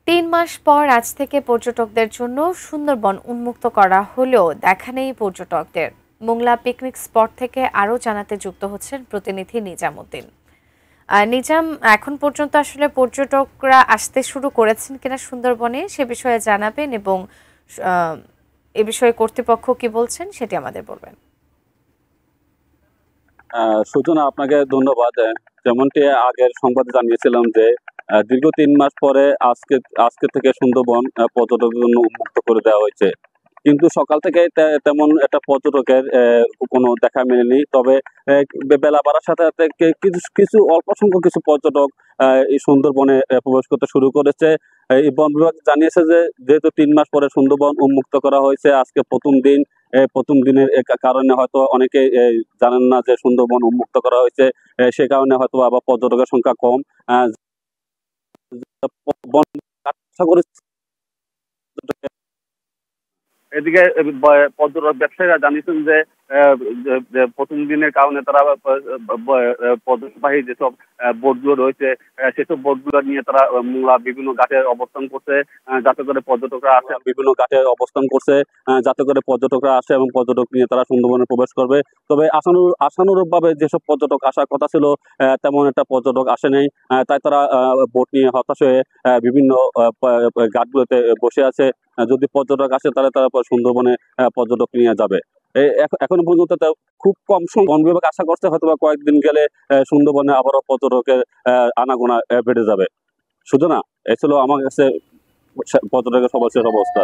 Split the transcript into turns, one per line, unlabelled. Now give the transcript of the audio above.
৩ মাস পর আজ থেকে পর্যটকদের জন্য সুন্দরবন উন্মুক্ত করা হলেও দেখা নেই পর্যটকদের। মোংলা পিকনিক স্পট থেকে আরও জানাতে যুক্ত হচ্ছেন প্রতিনিধি নিজাম উদ্দিন। নিজাম, এখন পর্যন্ত আসলে পর্যটকরা আসতে শুরু করেছেন কিনা সুন্দরবনে সে বিষয়ে জানাবেন এবং এ বিষয়ে কর্তৃপক্ষ কি বলছেন সেটি আমাদের বলবেন।
সূচনা আপনাকে ধন্যবাদ। যেমনটি আগের সংবাদে জানিয়েছিলাম যে দীর্ঘ ৩ মাস পরে আজকে থেকে সুন্দরবন পর্যটকদের জন্য উন্মুক্ত করে দেওয়া হয়েছে, কিন্তু সকাল থেকে তেমন একটা পর্যটকের কোনো দেখা মেলেনি। তবে বেলা বাড়ার সাথে সাথে কিছু কিছু অল্প সংখ্যক কিছু পর্যটক এই সুন্দরবনে প্রবেশ করতে শুরু করেছে। এই বন বিভাগ জানিয়েছে যে যেহেতু ৩ মাস পরে সুন্দরবন উন্মুক্ত করা হয়েছে, আজকে প্রথম দিন। প্রথম দিনের কারণে হয়তো অনেকে জানেন না যে সুন্দরবন উন্মুক্ত করা হয়েছে, সে কারণে হয়তো আবার পর্যটকের সংখ্যা কম। বন আশা করি এদিকে পর্যটক ব্যবসায়ীরা জানিয়েছেন যে প্রথম দিনের কারণে তারা পর্যটকবাহী যেসব বোটগুলো রয়েছে সেসব বোটগুলো নিয়ে তারা বিভিন্ন ঘাটে অবস্থান করছে, যাতে করে পর্যটকরা আসে এবং পর্যটক নিয়ে তারা সুন্দরবনে প্রবেশ করবে। তবে আশানুরূপ ভাবে যেসব পর্যটক আসার কথা ছিল তেমন একটা পর্যটক আসে নাই। তাই তারা বোট নিয়ে হতাশ হয়ে বিভিন্ন ঘাটগুলোতে বসে আছে। যদি পর্যটক আসে তাহলে তারা সুন্দরবনে পর্যটক নিয়ে যাবে। এখনো পর্যন্ত খুব কম সংখ্যক বন বিভাগ আশা করছে হয়তো কয়েকদিন গেলে সুন্দরবনে আবারও পর্যটকের আনাগোনা বেড়ে যাবে। সুতরাং এই ছিল আমার কাছে পর্যটকের সর্বশেষ অবস্থা।